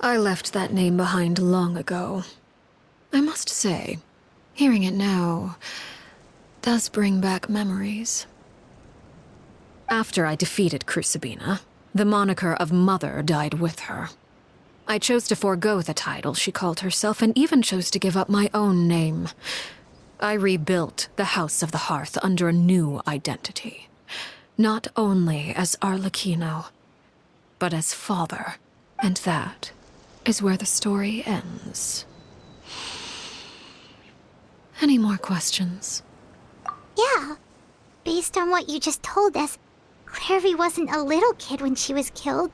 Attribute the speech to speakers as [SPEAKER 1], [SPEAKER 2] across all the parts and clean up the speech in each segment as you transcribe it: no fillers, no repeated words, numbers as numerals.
[SPEAKER 1] I left that name behind long ago. I must say, hearing it now does bring back memories. After I defeated Crucibina, the moniker of Mother died with her. I chose to forego the title she called herself and even chose to give up my own name. I rebuilt the House of the Hearth under a new identity. Not only as Arlecchino, but as father. And that is where the story ends. Any more questions?
[SPEAKER 2] Yeah. Based on what you just told us, Clairvy wasn't a little kid when she was killed.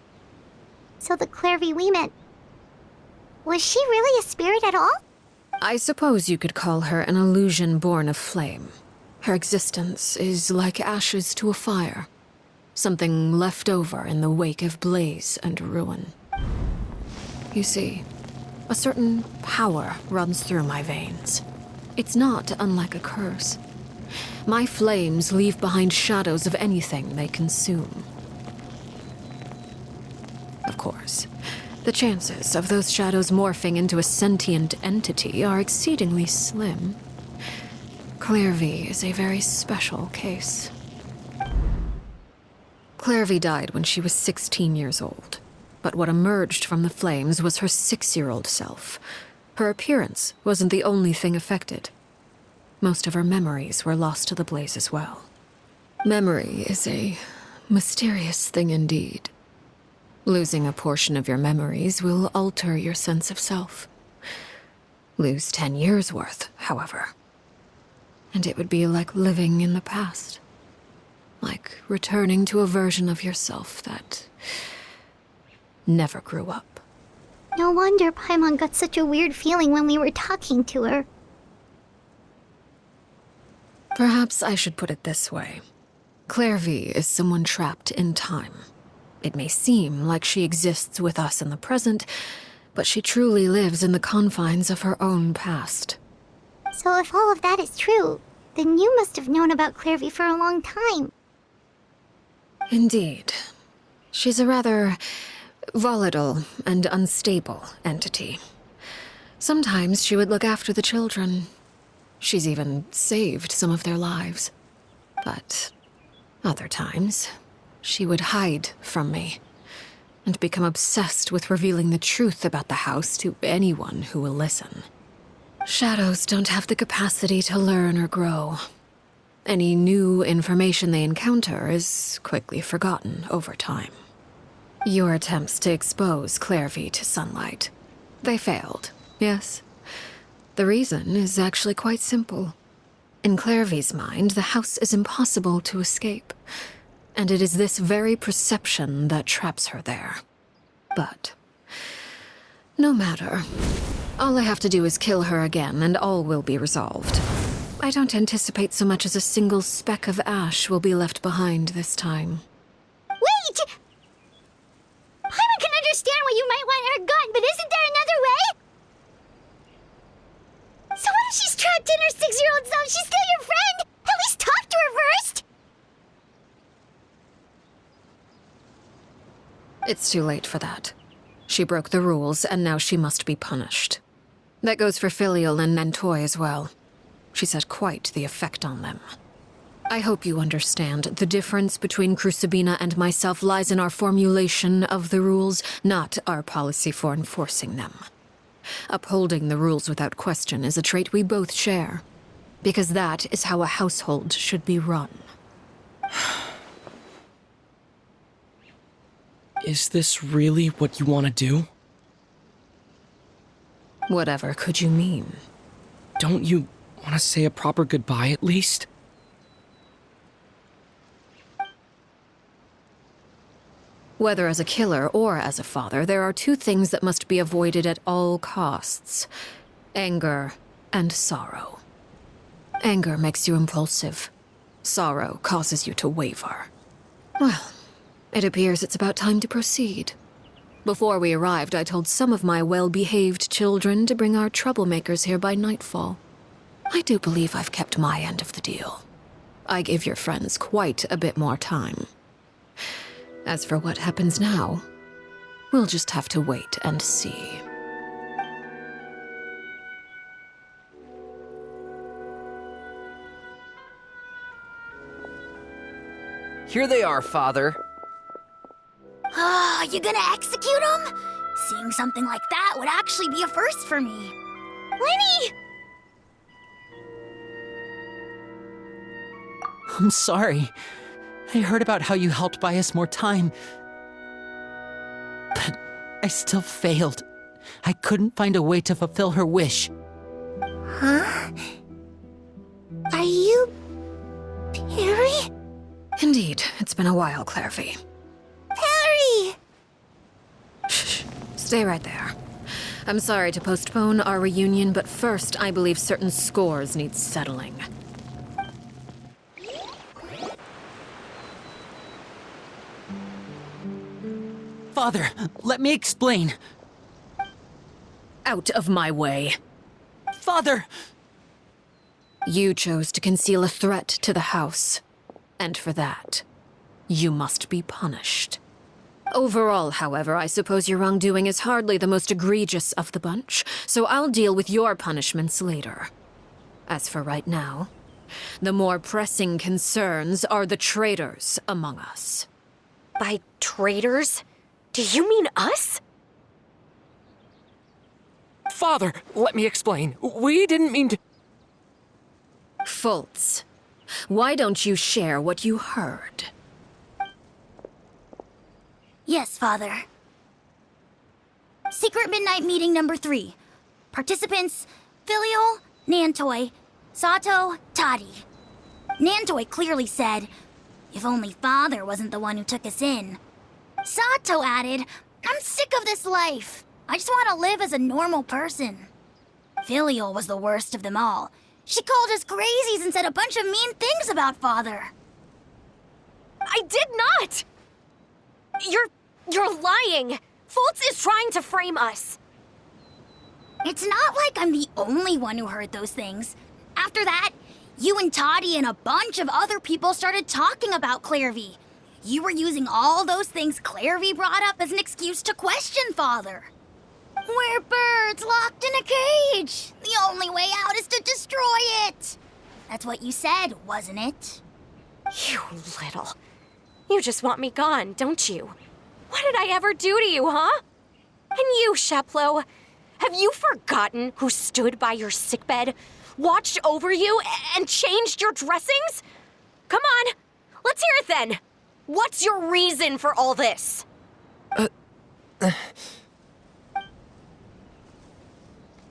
[SPEAKER 2] So the Clairvy we met... was she really a spirit at all?
[SPEAKER 1] I suppose you could call her an illusion born of flame. Her existence is like ashes to a fire. Something left over in the wake of blaze and ruin. You see, a certain power runs through my veins. It's not unlike a curse. My flames leave behind shadows of anything they consume. Of course, the chances of those shadows morphing into a sentient entity are exceedingly slim. Clairvy is a very special case. Clairvy died when she was 16 years old, but what emerged from the flames was her 6-year-old self. Her appearance wasn't the only thing affected. Most of her memories were lost to the blaze as well. Memory is a mysterious thing indeed. Losing a portion of your memories will alter your sense of self. Lose 10 years' worth, however, and it would be like living in the past. Like returning to a version of yourself that never grew up.
[SPEAKER 2] No wonder Paimon got such a weird feeling when we were talking to her.
[SPEAKER 1] Perhaps I should put it this way. Clairvy is someone trapped in time. It may seem like she exists with us in the present, but she truly lives in the confines of her own past.
[SPEAKER 2] So if all of that is true, then you must have known about Clairvy for a long time.
[SPEAKER 1] Indeed. She's a rather volatile and unstable entity. Sometimes she would look after the children. She's even saved some of their lives. But other times, she would hide from me and become obsessed with revealing the truth about the house to anyone who will listen. Shadows don't have the capacity to learn or grow. Any new information they encounter is quickly forgotten over time. Your attempts to expose Clairvy to sunlight, they failed, yes? The reason is actually quite simple. In Clairvy's mind, the house is impossible to escape, and it is this very perception that traps her there. But no matter. All I have to do is kill her again, and all will be resolved. I don't anticipate so much as a single speck of ash will be left behind this time.
[SPEAKER 2] Wait! Paimon can understand why you might want her gone, but isn't there another way? So what if she's trapped in her 6-year-old self? She's still your friend! At least talk to her first!
[SPEAKER 1] It's too late for that. She broke the rules, and now she must be punished. That goes for Filial and Nantoy as well. She's had quite the effect on them. I hope you understand the difference between Crucibina and myself lies in our formulation of the rules, not our policy for enforcing them. Upholding the rules without question is a trait we both share, because that is how a household should be run.
[SPEAKER 3] Is this really what you want to do?
[SPEAKER 1] Whatever could you mean?
[SPEAKER 3] Don't you want to say a proper goodbye at least?
[SPEAKER 1] Whether as a killer or as a father, there are two things that must be avoided at all costs: anger and sorrow. Anger makes you impulsive. Sorrow causes you to waver. Well, it appears it's about time to proceed. Before we arrived, I told some of my well-behaved children to bring our troublemakers here by nightfall. I do believe I've kept my end of the deal. I gave your friends quite a bit more time. As for what happens now, We'll just have to wait and see.
[SPEAKER 4] Here they are, Father.
[SPEAKER 2] You gonna execute him? Seeing something like that would actually be a first for me. Lenny!
[SPEAKER 5] I'm sorry. I heard about how you helped buy us more time. But I still failed. I couldn't find a way to fulfill her wish.
[SPEAKER 2] Huh? Are you... Perry?
[SPEAKER 1] Indeed, it's been a while, Clairvy.
[SPEAKER 2] Perry!
[SPEAKER 1] Shh, stay right there. I'm sorry to postpone our reunion, but first, I believe certain scores need settling.
[SPEAKER 5] Father, let me explain.
[SPEAKER 1] Out of my way.
[SPEAKER 5] Father!
[SPEAKER 1] You chose to conceal a threat to the house. And for that, you must be punished. Overall, however, I suppose your wrongdoing is hardly the most egregious of the bunch, so I'll deal with your punishments later. As for right now, the more pressing concerns are the traitors among us.
[SPEAKER 6] By traitors? Do you mean us?
[SPEAKER 3] Father, let me explain. We didn't mean to...
[SPEAKER 1] Fultz, why don't you share what you heard?
[SPEAKER 2] Yes, Father. Secret Midnight Meeting number 3. Participants, Filial, Nantoi, Sato, Toddy. Nantoi clearly said, if only Father wasn't the one who took us in. Sato added, I'm sick of this life. I just want to live as a normal person. Filial was the worst of them all. She called us crazies and said a bunch of mean things about Father.
[SPEAKER 6] I did not! You're lying! Fultz is trying to frame us.
[SPEAKER 2] It's not like I'm the only one who heard those things. After that, you and Toddy and a bunch of other people started talking about Clairvy. You were using all those things Clairvy brought up as an excuse to question Father. We're birds locked in a cage. The only way out is to destroy it. That's what you said, wasn't it?
[SPEAKER 6] You little. You just want me gone, don't you? What did I ever do to you, huh? And you, Sheplo, have you forgotten who stood by your sickbed, watched over you, and changed your dressings? Come on, let's hear it then. What's your reason for all this?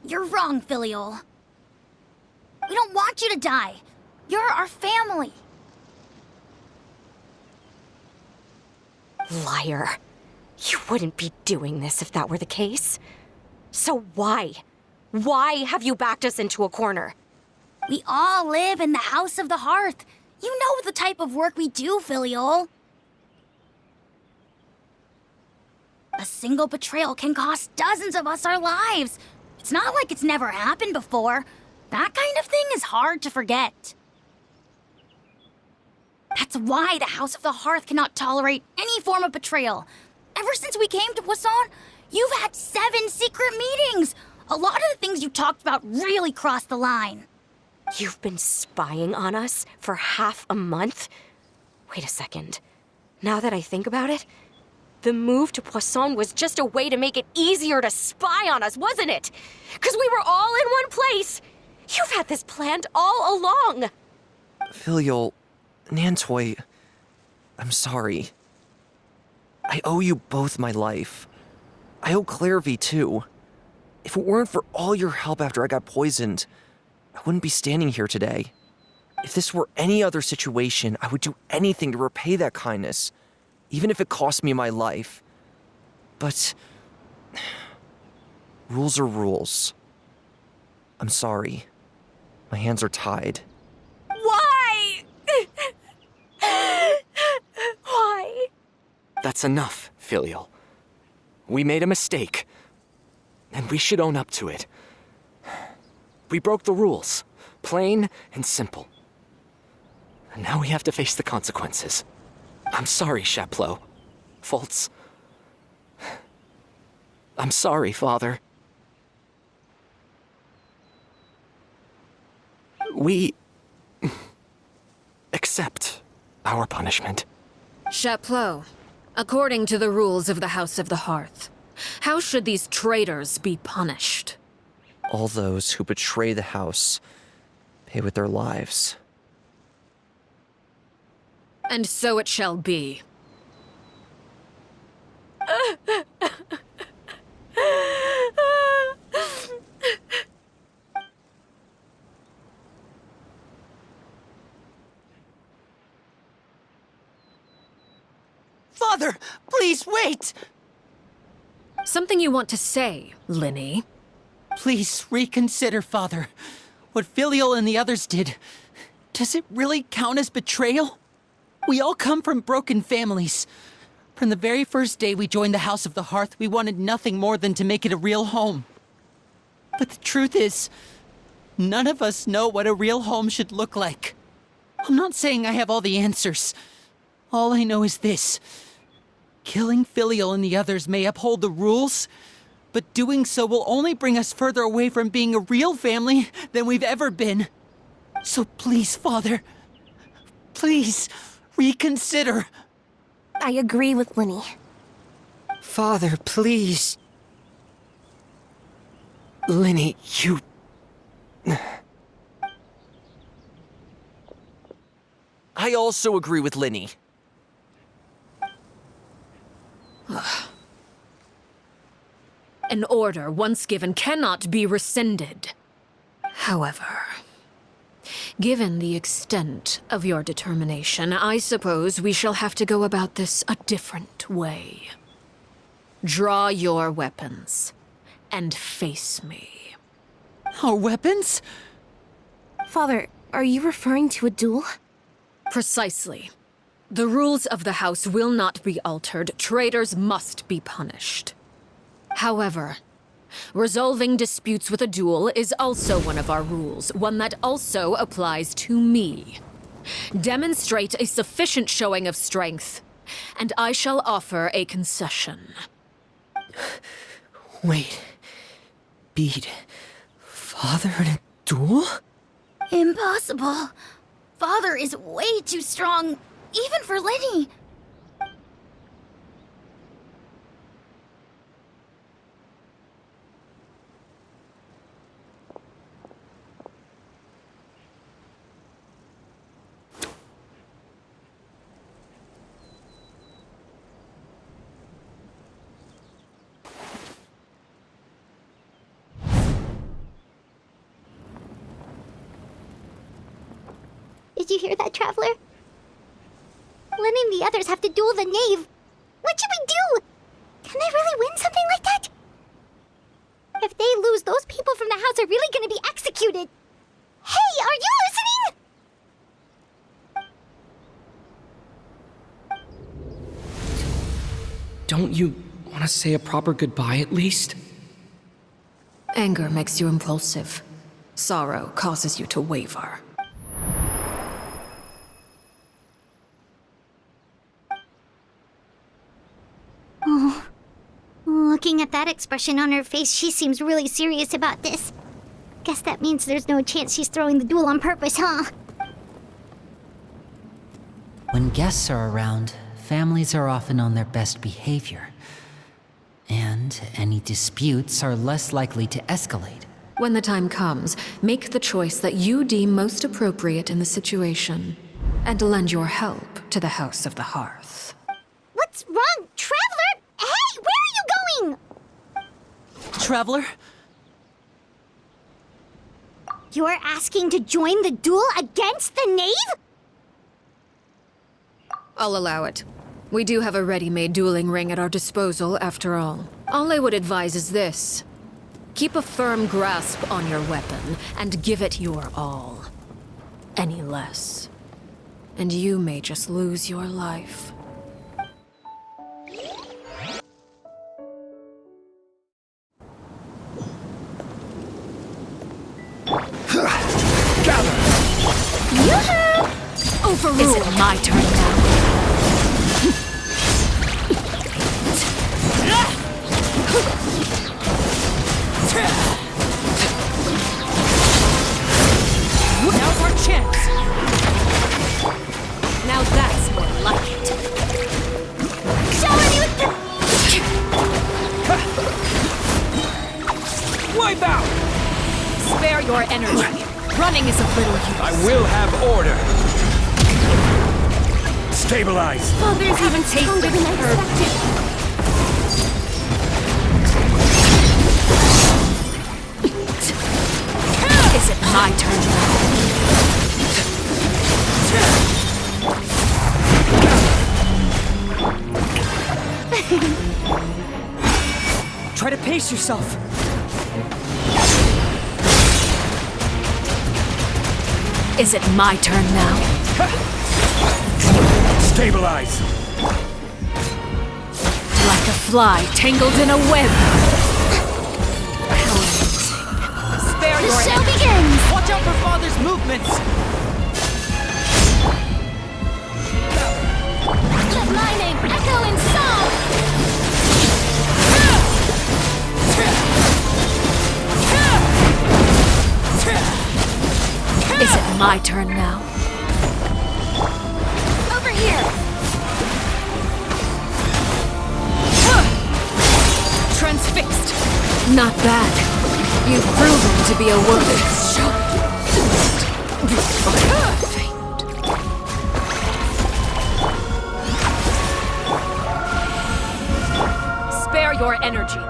[SPEAKER 2] You're wrong, Filial. We don't want you to die. You're our family.
[SPEAKER 6] Liar. You wouldn't be doing this if that were the case. So why? Why have you backed us into a corner?
[SPEAKER 2] We all live in the House of the Hearth. You know the type of work we do, Filial. A single betrayal can cost dozens of us our lives. It's not like it's never happened before. That kind of thing is hard to forget. That's why the House of the Hearth cannot tolerate any form of betrayal. Ever since we came to Poisson, you've had 7 secret meetings. A lot of the things you talked about really crossed the line.
[SPEAKER 6] You've been spying on us for half a month? Wait a second. Now that I think about it, the move to Poisson was just a way to make it easier to spy on us, wasn't it? Because we were all in one place. You've had this planned all along.
[SPEAKER 4] Filial, Nantoi, I'm sorry. I owe you both my life. I owe Clairvy too. If it weren't for all your help after I got poisoned, I wouldn't be standing here today. If this were any other situation, I would do anything to repay that kindness, even if it cost me my life. But rules are rules. I'm sorry. My hands are tied.
[SPEAKER 6] Why? Why?
[SPEAKER 3] That's enough, Filial. We made a mistake, and we should own up to it. We broke the rules, plain and simple. And now we have to face the consequences. I'm sorry, Sheplo. Fultz. I'm sorry, Father. We accept our punishment.
[SPEAKER 1] Chaplot, according to the rules of the House of the Hearth, how should these traitors be punished?
[SPEAKER 4] All those who betray the house pay with their lives.
[SPEAKER 1] And so it shall be.
[SPEAKER 5] Father, please wait!
[SPEAKER 1] Something you want to say, Linny?
[SPEAKER 5] Please reconsider, Father. What Filial and the others did, does it really count as betrayal? We all come from broken families. From the very first day we joined the House of the Hearth, we wanted nothing more than to make it a real home. But the truth is, none of us know what a real home should look like. I'm not saying I have all the answers. All I know is this. Killing Filial and the others may uphold the rules, but doing so will only bring us further away from being a real family than we've ever been. So please, Father, please reconsider.
[SPEAKER 6] I agree with Linny.
[SPEAKER 3] Father, please. Linny, you...
[SPEAKER 4] I also agree with Linny.
[SPEAKER 1] An order once given cannot be rescinded. However, given the extent of your determination, I suppose we shall have to go about this a different way. Draw your weapons and face me.
[SPEAKER 5] Our weapons?
[SPEAKER 6] Father, are you referring to a duel?
[SPEAKER 1] Precisely. The rules of the house will not be altered. Traitors must be punished. However, resolving disputes with a duel is also one of our rules, one that also applies to me. Demonstrate a sufficient showing of strength, and I shall offer a concession.
[SPEAKER 4] Wait. Beat Father in a duel?
[SPEAKER 2] Impossible. Father is way too strong, even for Linny. Did you hear that, Traveler? Linny and the others have to duel the knave. What should we do? Can they really win something like that? If they lose, those people from the house are really gonna be executed. Hey, are you listening?
[SPEAKER 7] Don't you want to say a proper goodbye at least?
[SPEAKER 1] Anger makes you impulsive. Sorrow causes you to waver.
[SPEAKER 2] Looking at that expression on her face, she seems really serious about this. Guess that means there's no chance she's throwing the duel on purpose, huh?
[SPEAKER 5] When guests are around, families are often on their best behavior. And any disputes are less likely to escalate.
[SPEAKER 1] When the time comes, make the choice that you deem most appropriate in the situation, and lend your help to the House of the Hearth.
[SPEAKER 2] What's wrong, Traveler? Hey, where are you going?
[SPEAKER 5] Traveler?
[SPEAKER 2] You're asking to join the duel against the knave?
[SPEAKER 1] I'll allow it. We do have a ready-made dueling ring at our disposal, after all. All I would advise is this. Keep a firm grasp on your weapon, and give it your all. Any less, and you may just lose your life. Overruled. Is it my turn now?
[SPEAKER 8] Wipe out!
[SPEAKER 1] Spare your energy. Running is of little use.
[SPEAKER 8] I will have order. Stabilize.
[SPEAKER 1] Father's even stronger than I expected. Is it my turn now?
[SPEAKER 5] Try to pace yourself.
[SPEAKER 1] Is it my turn now?
[SPEAKER 8] Stabilize.
[SPEAKER 1] Like a fly tangled in a web. Spare
[SPEAKER 2] The
[SPEAKER 1] your
[SPEAKER 2] show
[SPEAKER 1] energy.
[SPEAKER 2] begins!
[SPEAKER 5] Watch out for Father's movements.
[SPEAKER 2] Let my name echo in song!
[SPEAKER 1] Is it my turn now?
[SPEAKER 2] Over here!
[SPEAKER 1] Transfixed. Not bad. You've proven to be a worthy. Spare your energy.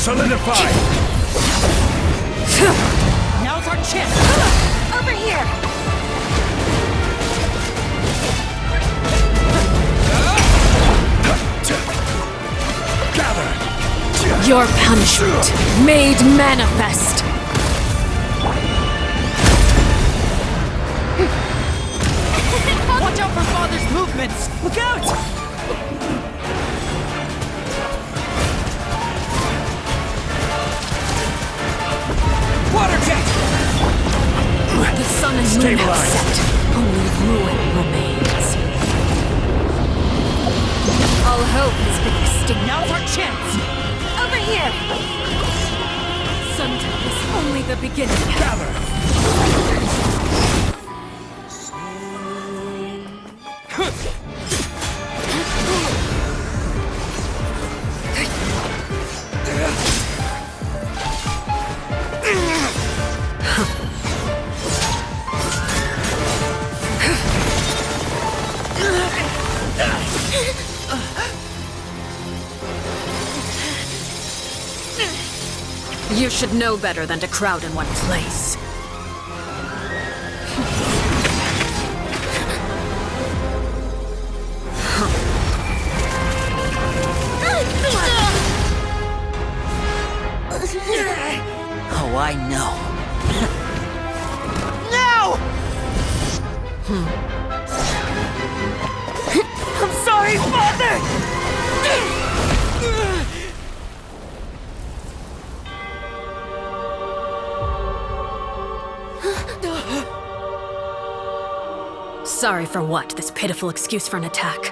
[SPEAKER 8] Solidify!
[SPEAKER 5] Now's our chance.
[SPEAKER 2] Over here!
[SPEAKER 8] Gather!
[SPEAKER 1] Your punishment made manifest.
[SPEAKER 5] Watch out for Father's movements. Look out!
[SPEAKER 8] Water jet!
[SPEAKER 1] The sun and moon have set. Only ruin remains. All hope has been extinguished.
[SPEAKER 5] Now's our chance.
[SPEAKER 2] Over here!
[SPEAKER 1] Sunset is only the beginning.
[SPEAKER 8] Gather!
[SPEAKER 1] You should know better than to crowd in one place.
[SPEAKER 5] Oh, I know. No! I'm sorry, Father!
[SPEAKER 1] Sorry for what? This pitiful excuse for an attack.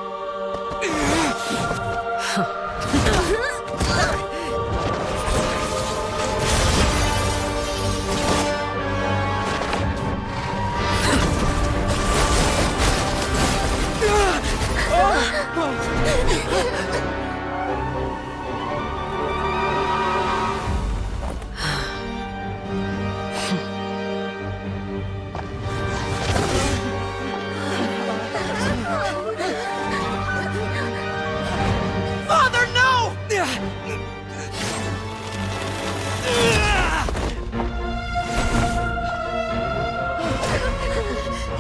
[SPEAKER 5] Father, no!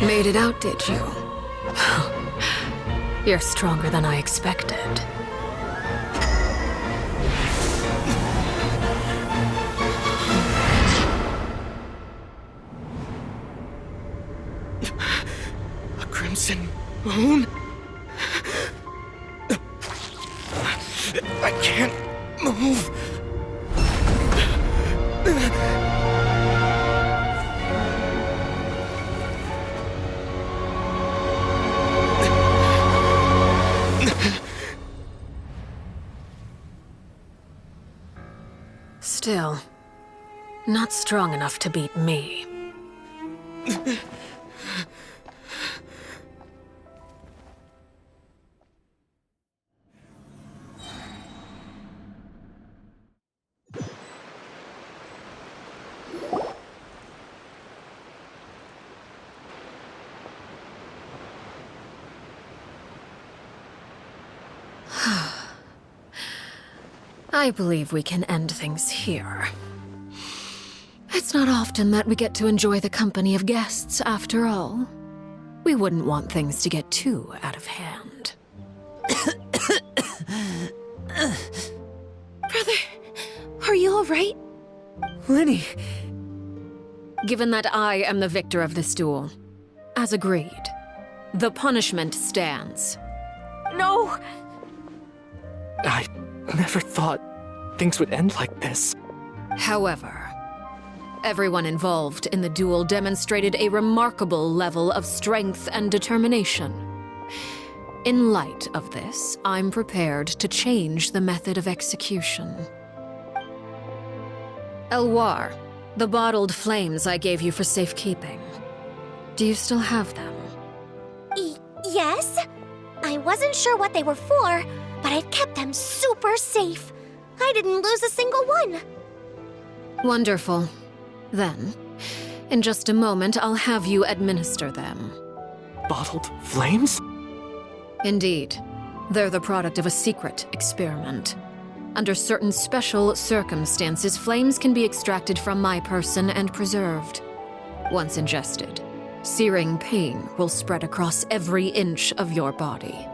[SPEAKER 1] Made it out, did you? You're stronger than I expected.
[SPEAKER 4] A crimson moon? I can't move.
[SPEAKER 1] Still, not strong enough to beat me. I believe we can end things here. It's not often that we get to enjoy the company of guests, after all. We wouldn't want things to get too out of hand.
[SPEAKER 9] Brother, are you all right?
[SPEAKER 4] Lenny.
[SPEAKER 1] Given that I am the victor of this duel, as agreed, the punishment stands.
[SPEAKER 6] No!
[SPEAKER 3] I never thought things would end like this.
[SPEAKER 1] However, everyone involved in the duel demonstrated a remarkable level of strength and determination. In light of this, I'm prepared to change the method of execution. Elwar, the bottled flames I gave you for safekeeping. Do you still have them?
[SPEAKER 2] Yes? I wasn't sure what they were for, but I've kept them super safe. I didn't lose a single one.
[SPEAKER 1] Wonderful. Then, in just a moment, I'll have you administer them.
[SPEAKER 3] Bottled flames?
[SPEAKER 1] Indeed. They're the product of a secret experiment. Under certain special circumstances, flames can be extracted from my person and preserved. Once ingested, searing pain will spread across every inch of your body.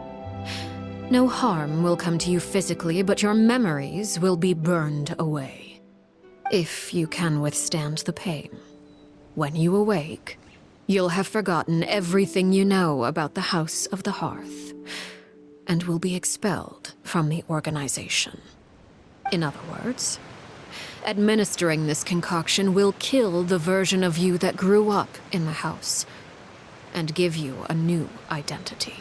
[SPEAKER 1] No harm will come to you physically, but your memories will be burned away. If you can withstand the pain. When you awake, you'll have forgotten everything you know about the House of the Hearth, and will be expelled from the organization. In other words, administering this concoction will kill the version of you that grew up in the house, and give you a new identity.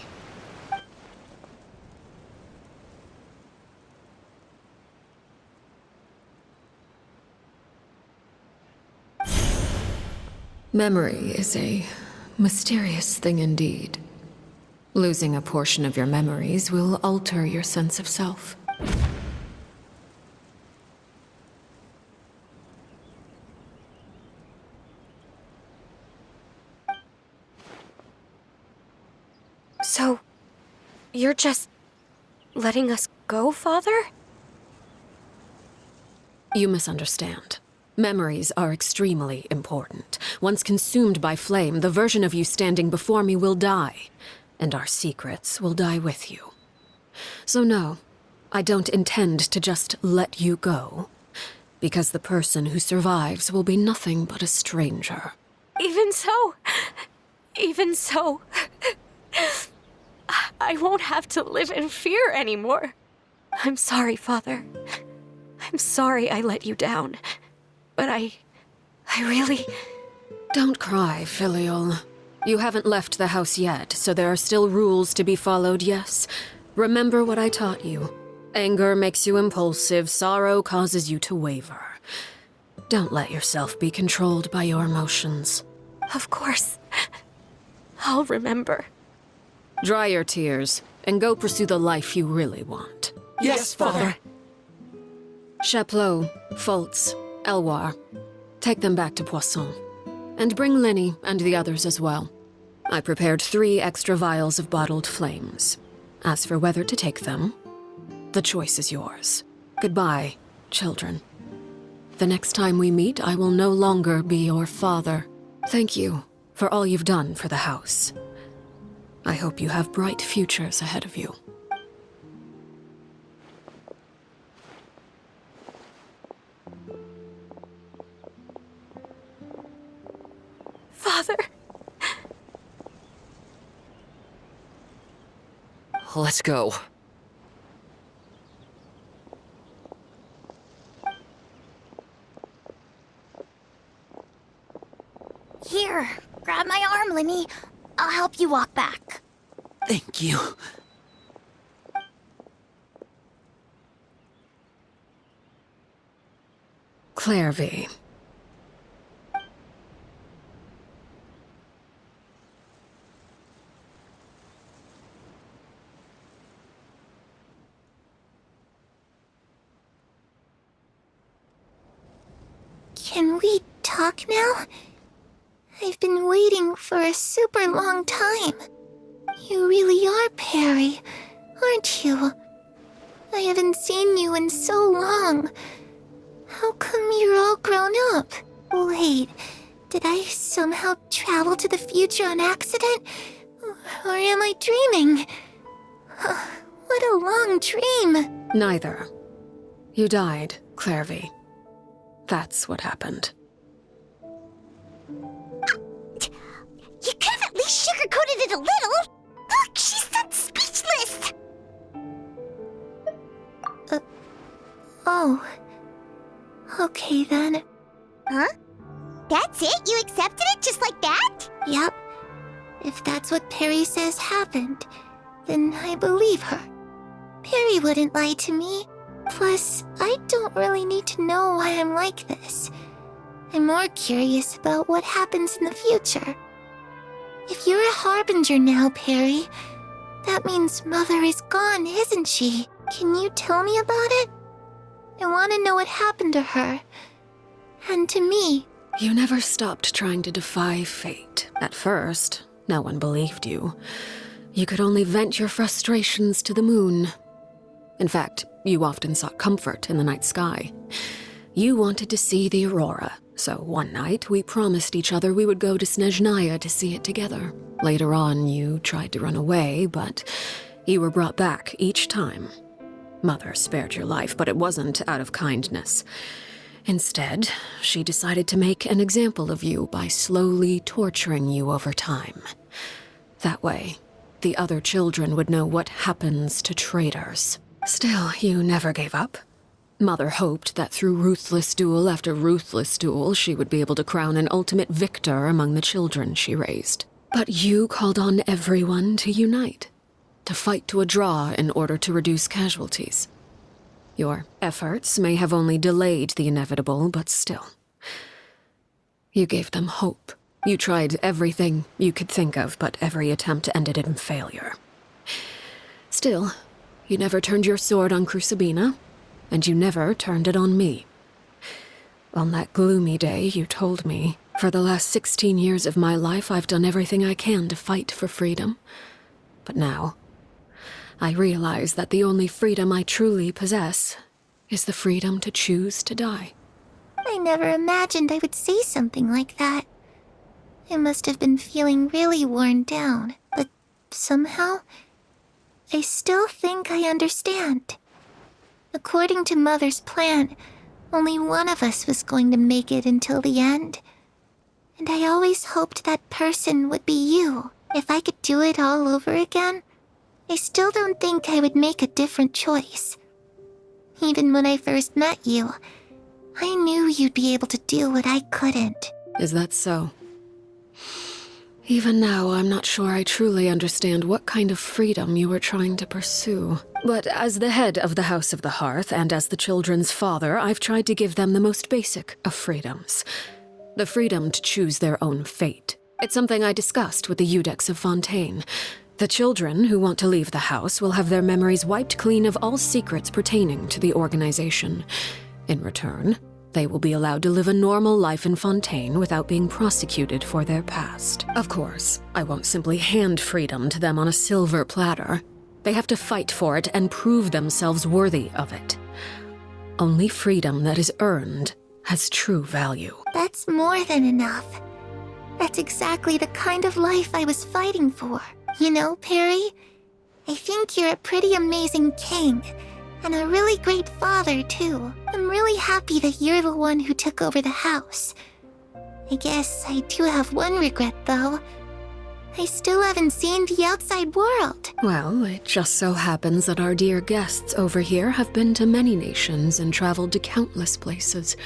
[SPEAKER 1] Memory is a mysterious thing indeed. Losing a portion of your memories will alter your sense of self.
[SPEAKER 6] So, you're just letting us go, Father?
[SPEAKER 1] You misunderstand. Memories are extremely important. Once consumed by flame, the version of you standing before me will die, and our secrets will die with you. So no, I don't intend to just let you go, because the person who survives will be nothing but a stranger.
[SPEAKER 6] Even so, I won't have to live in fear anymore. I'm sorry, Father. I'm sorry I let you down. But I really...
[SPEAKER 1] Don't cry, Filial. You haven't left the house yet, so there are still rules to be followed, yes. Remember what I taught you. Anger makes you impulsive, sorrow causes you to waver. Don't let yourself be controlled by your emotions.
[SPEAKER 6] Of course. I'll remember.
[SPEAKER 1] Dry your tears, and go pursue the life you really want.
[SPEAKER 8] Yes, Father.
[SPEAKER 1] Chaplot, Foltz, Elwar, take them back to Poisson. And bring Lenny and the others as well. I prepared 3 extra vials of bottled flames. As for whether to take them, the choice is yours. Goodbye, children. The next time we meet, I will no longer be your father. Thank you for all you've done for the house. I hope you have bright futures ahead of you.
[SPEAKER 6] Father.
[SPEAKER 4] Let's go.
[SPEAKER 2] Here, grab my arm, Linny. I'll help you walk back.
[SPEAKER 5] Thank you.
[SPEAKER 1] Clairvy.
[SPEAKER 2] Can we talk now? I've been waiting for a super long time. You really are Perry, aren't you? I haven't seen you in so long. How come you're all grown up? Wait, did I somehow travel to the future on accident? Or am I dreaming? What a long dream.
[SPEAKER 1] Neither. You died, Clairvy. That's what happened.
[SPEAKER 2] You could have at least sugarcoated it a little. Look, she's done speechless. Oh. Okay then. Huh? That's it? You accepted it just like that? Yep. If that's what Perry says happened, then I believe her. Perry wouldn't lie to me. Plus, I don't really need to know why I'm like this. I'm more curious about what happens in the future. If you're a harbinger now, Perry, that means Mother is gone, isn't she? Can you tell me about it? I want to know what happened to her. And to me.
[SPEAKER 1] You never stopped trying to defy fate. At first, no one believed you. You could only vent your frustrations to the moon. In fact, you often sought comfort in the night sky. You wanted to see the aurora, so one night we promised each other we would go to Snezhnaya to see it together. Later on, you tried to run away, but you were brought back each time. Mother spared your life, but it wasn't out of kindness. Instead, she decided to make an example of you by slowly torturing you over time. That way, the other children would know what happens to traitors. Still, you never gave up. Mother hoped that through ruthless duel after ruthless duel, she would be able to crown an ultimate victor among the children she raised. But you called on everyone to unite, to fight to a draw in order to reduce casualties. Your efforts may have only delayed the inevitable, but still. You gave them hope. You tried everything you could think of, but every attempt ended in failure. Still, you never turned your sword on Crucibina, and you never turned it on me. On that gloomy day, you told me, for the last 16 years of my life, I've done everything I can to fight for freedom. But now, I realize that the only freedom I truly possess is the freedom to choose to die.
[SPEAKER 2] I never imagined I would say something like that. I must have been feeling really worn down, but somehow, I still think I understand. According to Mother's plan, only one of us was going to make it until the end. And I always hoped that person would be you. If I could do it all over again, I still don't think I would make a different choice. Even when I first met you, I knew you'd be able to do what I couldn't.
[SPEAKER 1] Is that so? Even now, I'm not sure I truly understand what kind of freedom you were trying to pursue. But as the head of the House of the Hearth and as the children's father, I've tried to give them the most basic of freedoms. The freedom to choose their own fate. It's something I discussed with the Eudex of Fontaine. The children who want to leave the house will have their memories wiped clean of all secrets pertaining to the organization. In return, they will be allowed to live a normal life in Fontaine without being prosecuted for their past. Of course, I won't simply hand freedom to them on a silver platter. They have to fight for it and prove themselves worthy of it. Only freedom that is earned has true value.
[SPEAKER 2] That's more than enough. That's exactly the kind of life I was fighting for. You know, Perry, I think you're a pretty amazing king, and a really great father, too. I'm really happy that you're the one who took over the house. I guess I do have one regret, though. I still haven't seen the outside world.
[SPEAKER 1] Well, it just so happens that our dear guests over here have been to many nations and traveled to countless places.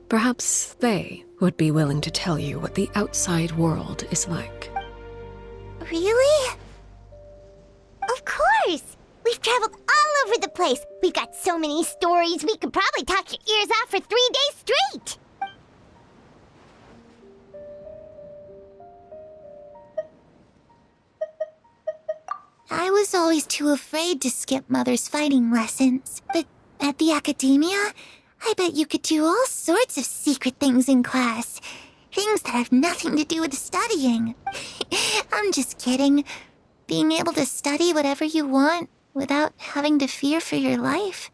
[SPEAKER 1] Perhaps they would be willing to tell you what the outside world is like.
[SPEAKER 2] Really? Of course! We've traveled all over the place. We've got so many stories, we could probably talk your ears off for 3 days straight. I was always too afraid to skip Mother's fighting lessons. But at the academia, I bet you could do all sorts of secret things in class. Things that have nothing to do with studying. I'm just kidding. Being able to study whatever you want without having to fear for your life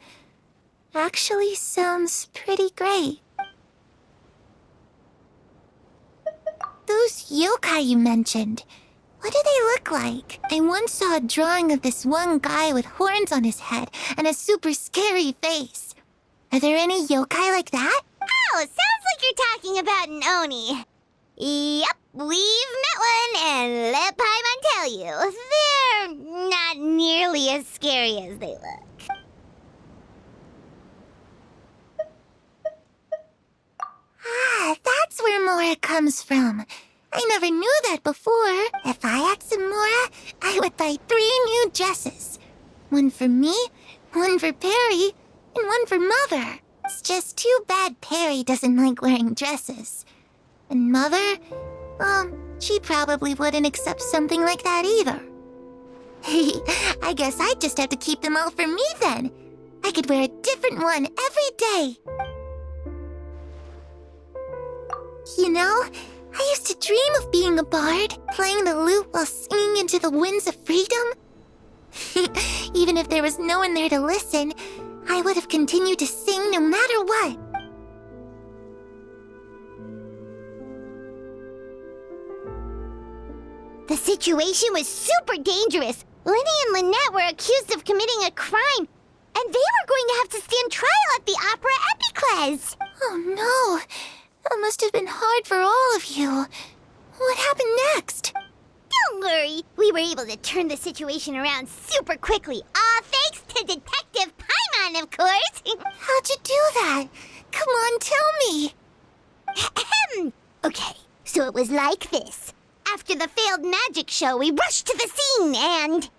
[SPEAKER 2] actually sounds pretty great. Those yokai you mentioned, what do they look like? I once saw a drawing of this one guy with horns on his head and a super scary face. Are there any yokai like that? Oh, sounds like you're talking about an Oni. Yep, we've met one, and let Paimon tell you, they're not nearly as scary as they look. Ah, that's where Mora comes from. I never knew that before. If I had some Mora, I would buy 3 new dresses. One for me, one for Perry, and one for Mother. It's just too bad Perry doesn't like wearing dresses. And Mother, well, she probably wouldn't accept something like that either. I guess I'd just have to keep them all for me then. I could wear a different one every day. You know, I used to dream of being a bard, playing the lute while singing into the winds of freedom. Even if there was no one there to listen, I would have continued to sing no matter what. The situation was super dangerous. Lenny and Lynette were accused of committing a crime, and they were going to have to stand trial at the Opera Epicles. Oh no, that must have been hard for all of you. What happened next? Don't worry, we were able to turn the situation around super quickly, all thanks to Detective Paimon, of course. How'd you do that? Come on, tell me. Okay, so it was like this. After the failed magic show, we rushed to the scene and...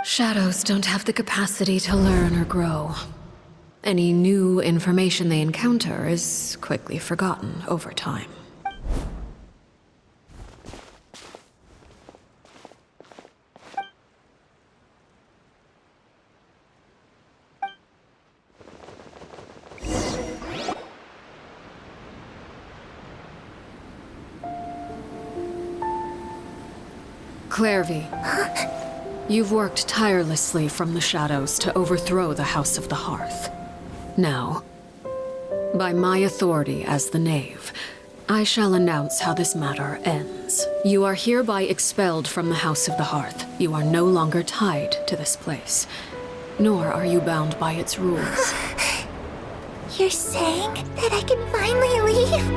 [SPEAKER 1] Shadows don't have the capacity to learn or grow. Any new information they encounter is quickly forgotten over time. Clairvy, you've worked tirelessly from the shadows to overthrow the House of the Hearth. Now, by my authority as the Knave, I shall announce how this matter ends. You are hereby expelled from the House of the Hearth. You are no longer tied to this place, nor are you bound by its rules.
[SPEAKER 2] You're saying that I can finally leave?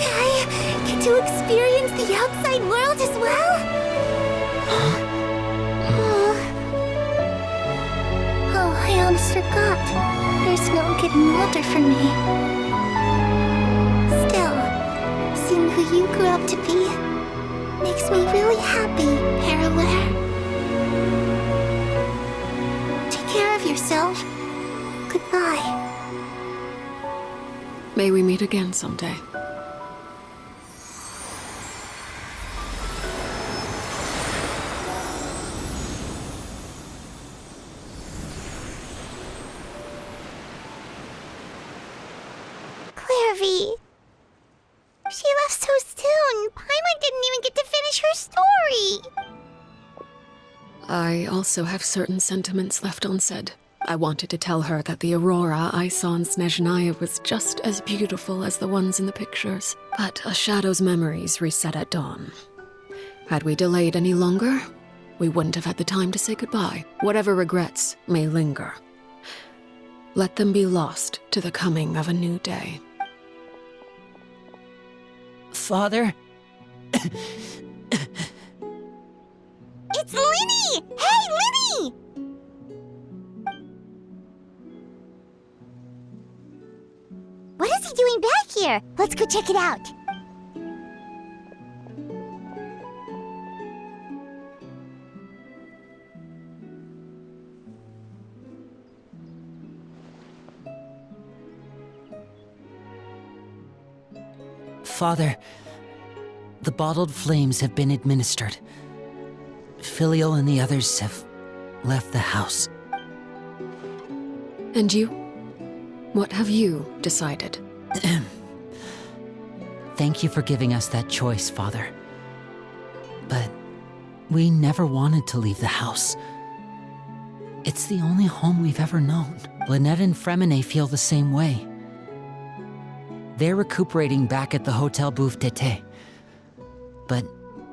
[SPEAKER 2] I get to experience the outside world as well? Oh, I almost forgot. There's no getting older for me. Still, seeing who you grew up to be makes me really happy, Paraware. Take care of yourself. Goodbye.
[SPEAKER 1] May we meet again someday.
[SPEAKER 2] Clairvy. She left so soon. Paimon didn't even get to finish her story.
[SPEAKER 1] I also have certain sentiments left unsaid. I wanted to tell her that the aurora I saw in Snezhnaya was just as beautiful as the ones in the pictures. But a shadow's memories reset at dawn. Had we delayed any longer, we wouldn't have had the time to say goodbye. Whatever regrets may linger, let them be lost to the coming of a new day.
[SPEAKER 5] Father?
[SPEAKER 2] It's Linny! Hey, Linny! What is he doing back here? Let's go check it out.
[SPEAKER 5] Father, the bottled flames have been administered. Filial and the others have left the house.
[SPEAKER 1] And you? What have you decided?
[SPEAKER 5] Thank you for giving us that choice, Father. But we never wanted to leave the house. It's the only home we've ever known. Lynette and Fremine feel the same way. They're recuperating back at the Hotel Bouffe d'été. But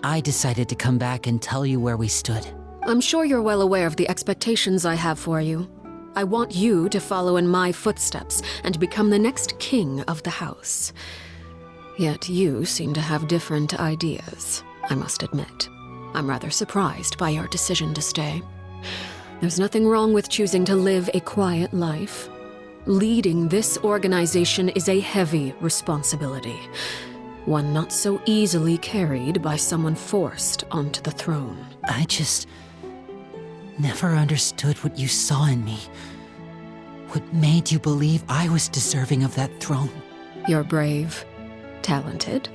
[SPEAKER 5] I decided to come back and tell you where we stood.
[SPEAKER 1] I'm sure you're well aware of the expectations I have for you. I want you to follow in my footsteps and become the next king of the house. Yet you seem to have different ideas, I must admit. I'm rather surprised by your decision to stay. There's nothing wrong with choosing to live a quiet life. Leading this organization is a heavy responsibility, one not so easily carried by someone forced onto the throne.
[SPEAKER 5] I just never understood what you saw in me. What made you believe I was deserving of that throne?
[SPEAKER 1] You're brave, talented,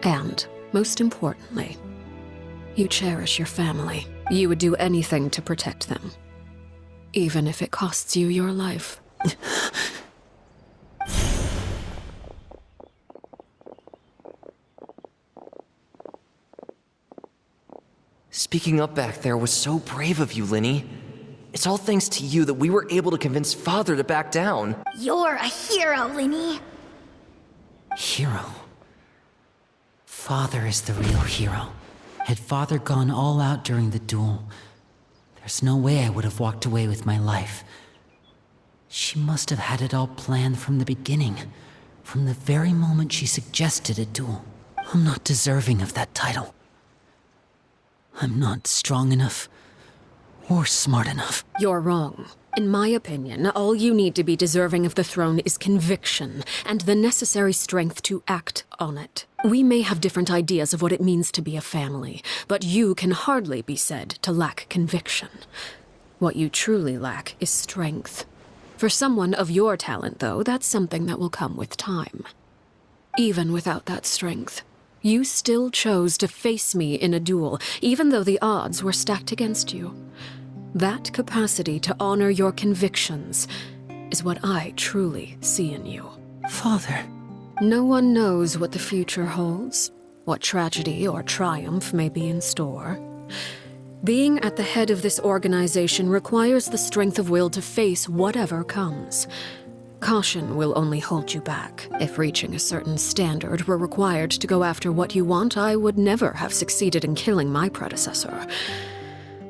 [SPEAKER 1] and, most importantly, you cherish your family. You would do anything to protect them, even if it costs you your life.
[SPEAKER 4] Speaking up back there was so brave of you, Linny. It's all thanks to you that we were able to convince Father to back down.
[SPEAKER 2] You're a hero, Linny.
[SPEAKER 5] Hero? Father is the real hero. Had Father gone all out during the duel, there's no way I would have walked away with my life. She must have had it all planned from the beginning, from the very moment she suggested a duel. I'm not deserving of that title. I'm not strong enough or smart enough.
[SPEAKER 1] You're wrong. In my opinion, all you need to be deserving of the throne is conviction and the necessary strength to act on it. We may have different ideas of what it means to be a family, but you can hardly be said to lack conviction. What you truly lack is strength. For someone of your talent, though, that's something that will come with time. Even without that strength, you still chose to face me in a duel, even though the odds were stacked against you. That capacity to honor your convictions is what I truly see in you.
[SPEAKER 5] Father.
[SPEAKER 1] No one knows what the future holds, what tragedy or triumph may be in store. Being at the head of this organization requires the strength of will to face whatever comes. Caution will only hold you back. If reaching a certain standard were required to go after what you want, I would never have succeeded in killing my predecessor.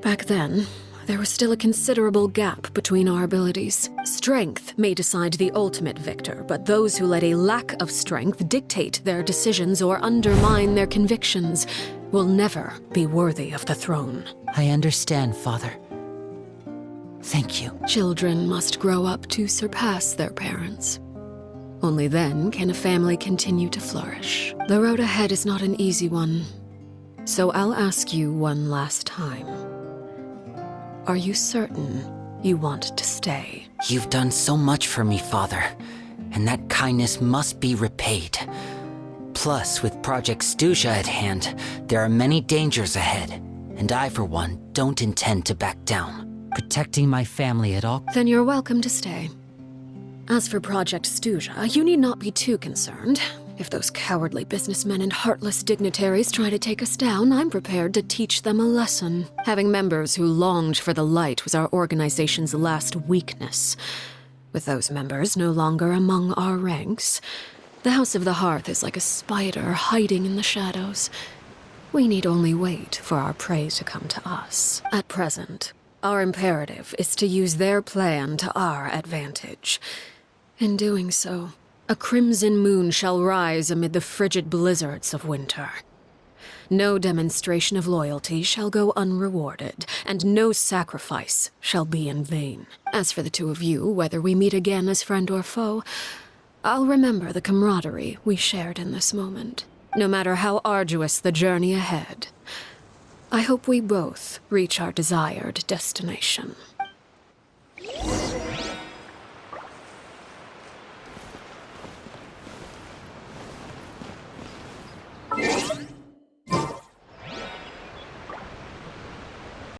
[SPEAKER 1] Back then, there was still a considerable gap between our abilities. Strength may decide the ultimate victor, but those who let a lack of strength dictate their decisions or undermine their convictions will never be worthy of the throne.
[SPEAKER 5] I understand, Father. Thank you.
[SPEAKER 1] Children must grow up to surpass their parents. Only then can a family continue to flourish. The road ahead is not an easy one, so I'll ask you one last time. Are you certain you want to stay?
[SPEAKER 5] You've done so much for me, Father, and that kindness must be repaid. Plus, with Project Stuja at hand, there are many dangers ahead, and I, for one, don't intend to back down. Protecting my family at all.
[SPEAKER 1] Then you're welcome to stay. As for Project Stuja, you need not be too concerned. If those cowardly businessmen and heartless dignitaries try to take us down, I'm prepared to teach them a lesson. Having members who longed for the light was our organization's last weakness. With those members no longer among our ranks, the House of the Hearth is like a spider hiding in the shadows. We need only wait for our prey to come to us. At present, our imperative is to use their plan to our advantage. In doing so, a crimson moon shall rise amid the frigid blizzards of winter. No demonstration of loyalty shall go unrewarded, and no sacrifice shall be in vain. As for the two of you, whether we meet again as friend or foe, I'll remember the camaraderie we shared in this moment, no matter how arduous the journey ahead. I hope we both reach our desired destination.